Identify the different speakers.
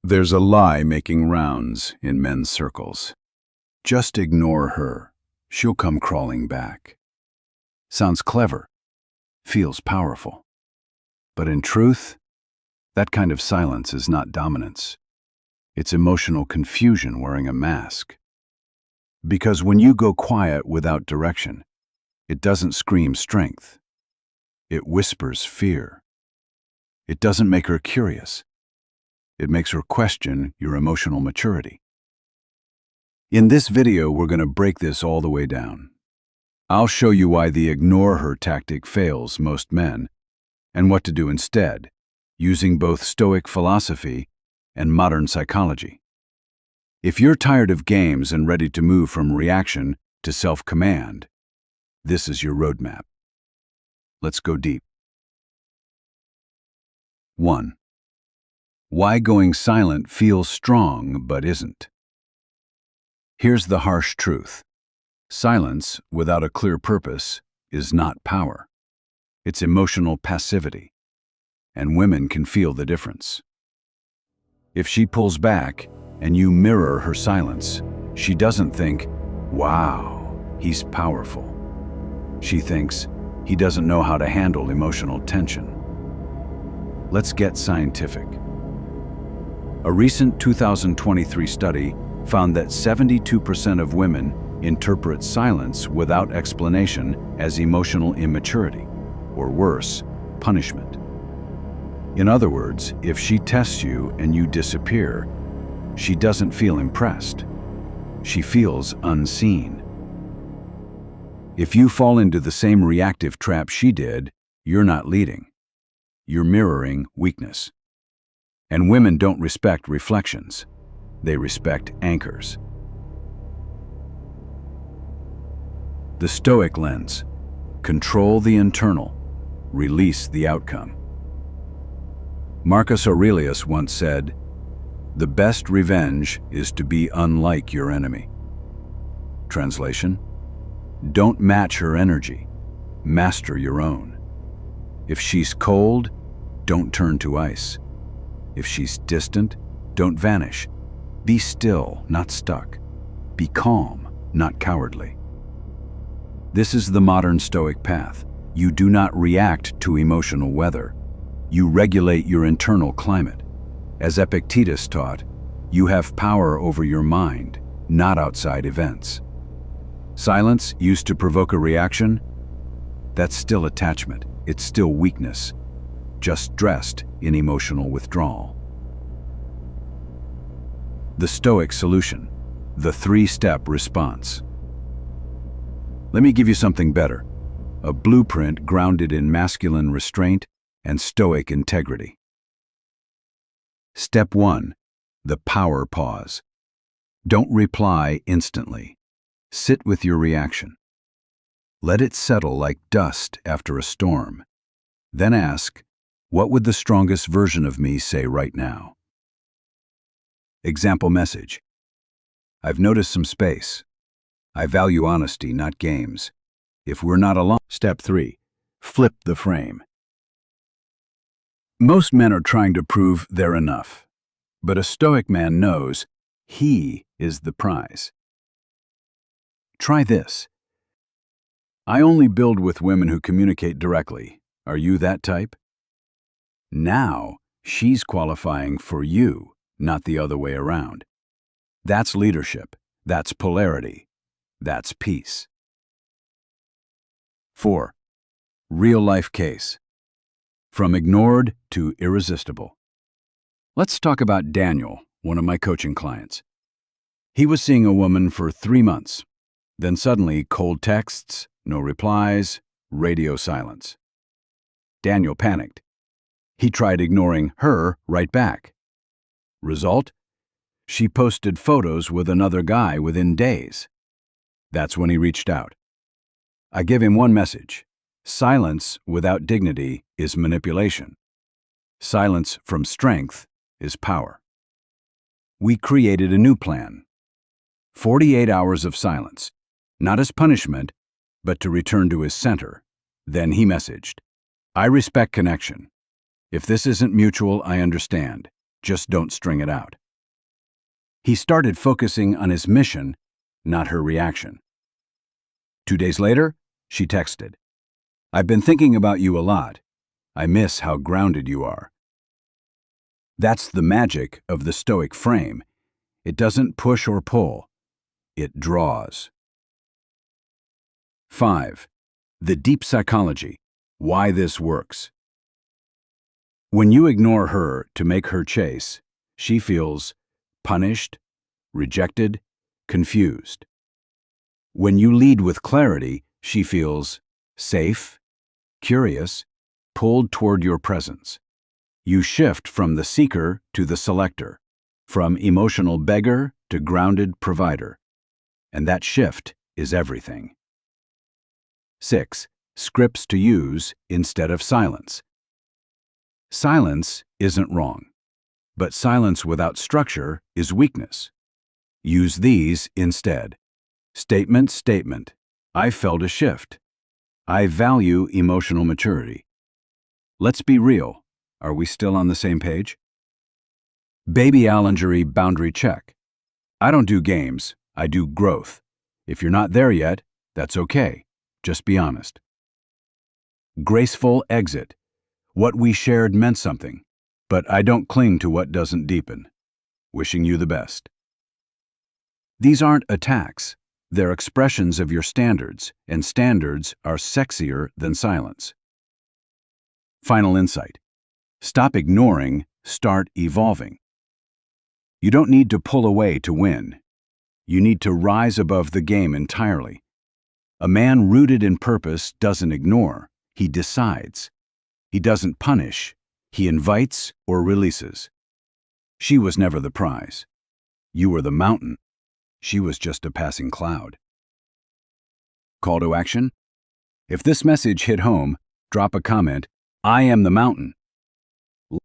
Speaker 1: There's a lie making rounds in men's circles. Just ignore her. She'll come crawling back. Sounds clever. Feels powerful. But in truth, that kind of silence is not dominance. It's emotional confusion wearing a mask. Because when you go quiet without direction, it doesn't scream strength. It whispers fear. It doesn't make her curious. It makes her question your emotional maturity. In this video, we're going to break this all the way down. I'll show you why the ignore her tactic fails most men, and what to do instead, using both Stoic philosophy and modern psychology. If you're tired of games and ready to move from reaction to self-command, this is your roadmap. Let's go deep. 1. Why going silent feels strong but isn't. Here's the harsh truth. Silence without a clear purpose is not power. It's emotional passivity, and women can feel the difference. If she pulls back and you mirror her silence, she doesn't think, "Wow, he's powerful." She thinks, "He doesn't know how to handle emotional tension." Let's get scientific. A recent 2023 study found that 72% of women interpret silence without explanation as emotional immaturity, or worse, punishment. In other words, if she tests you and you disappear, she doesn't feel impressed. She feels unseen. If you fall into the same reactive trap she did, you're not leading. You're mirroring weakness. And women don't respect reflections. They respect anchors. The Stoic lens. Control the internal. Release the outcome. Marcus Aurelius once said, "The best revenge is to be unlike your enemy." Translation: don't match her energy. Master your own. If she's cold, don't turn to ice. If she's distant, don't vanish. Be still, not stuck. Be calm, not cowardly. This is the modern Stoic path. You do not react to emotional weather. You regulate your internal climate. As Epictetus taught, you have power over your mind, not outside events. Silence used to provoke a reaction? That's still attachment. It's still weakness, just dressed in emotional withdrawal. The Stoic solution, the 3-step response. Let me give you something better, a blueprint grounded in masculine restraint and Stoic integrity. Step 1, the power pause. Don't reply instantly. Sit with your reaction. Let it settle like dust after a storm. Then ask, what would the strongest version of me say right now? Example message. I've noticed some space. I value honesty, not games. If we're not alone. Step 3. Flip the frame. Most men are trying to prove they're enough, but a Stoic man knows he is the prize. Try this. I only build with women who communicate directly. Are you that type? Now, she's qualifying for you, not the other way around. That's leadership. That's polarity. That's peace. 4. Real-life case. From ignored to irresistible. Let's talk about Daniel, one of my coaching clients. He was seeing a woman for 3 months. Then suddenly, cold texts, no replies, radio silence. Daniel panicked. He tried ignoring her right back. Result? She posted photos with another guy within days. That's when he reached out. I give him one message. Silence without dignity is manipulation. Silence from strength is power. We created a new plan. 48 hours of silence, not as punishment, but to return to his center. Then he messaged, I respect connection. If this isn't mutual, I understand. Just don't string it out. He started focusing on his mission, not her reaction. 2 days later, she texted, "I've been thinking about you a lot. I miss how grounded you are." That's the magic of the Stoic frame. It doesn't push or pull. It draws. 5. The deep psychology. Why this works. When you ignore her to make her chase, she feels punished, rejected, confused. When you lead with clarity, she feels safe, curious, pulled toward your presence. You shift from the seeker to the selector, from emotional beggar to grounded provider. And that shift is everything. 6. Scripts to use instead of silence. Silence isn't wrong, but silence without structure is weakness. Use these instead. Statement. I felt a shift. I value emotional maturity. Let's be real. Are we still on the same page? Baby Allengery boundary check. I don't do games, I do growth. If you're not there yet, that's okay. Just be honest. Graceful exit. What we shared meant something, but I don't cling to what doesn't deepen. Wishing you the best. These aren't attacks. They're expressions of your standards, and standards are sexier than silence. Final insight. Stop ignoring, start evolving. You don't need to pull away to win. You need to rise above the game entirely. A man rooted in purpose doesn't ignore, he decides. He doesn't punish, he invites or releases. She was never the prize. You were the mountain. She was just a passing cloud. Call to action? If this message hit home, drop a comment, "I am the mountain,"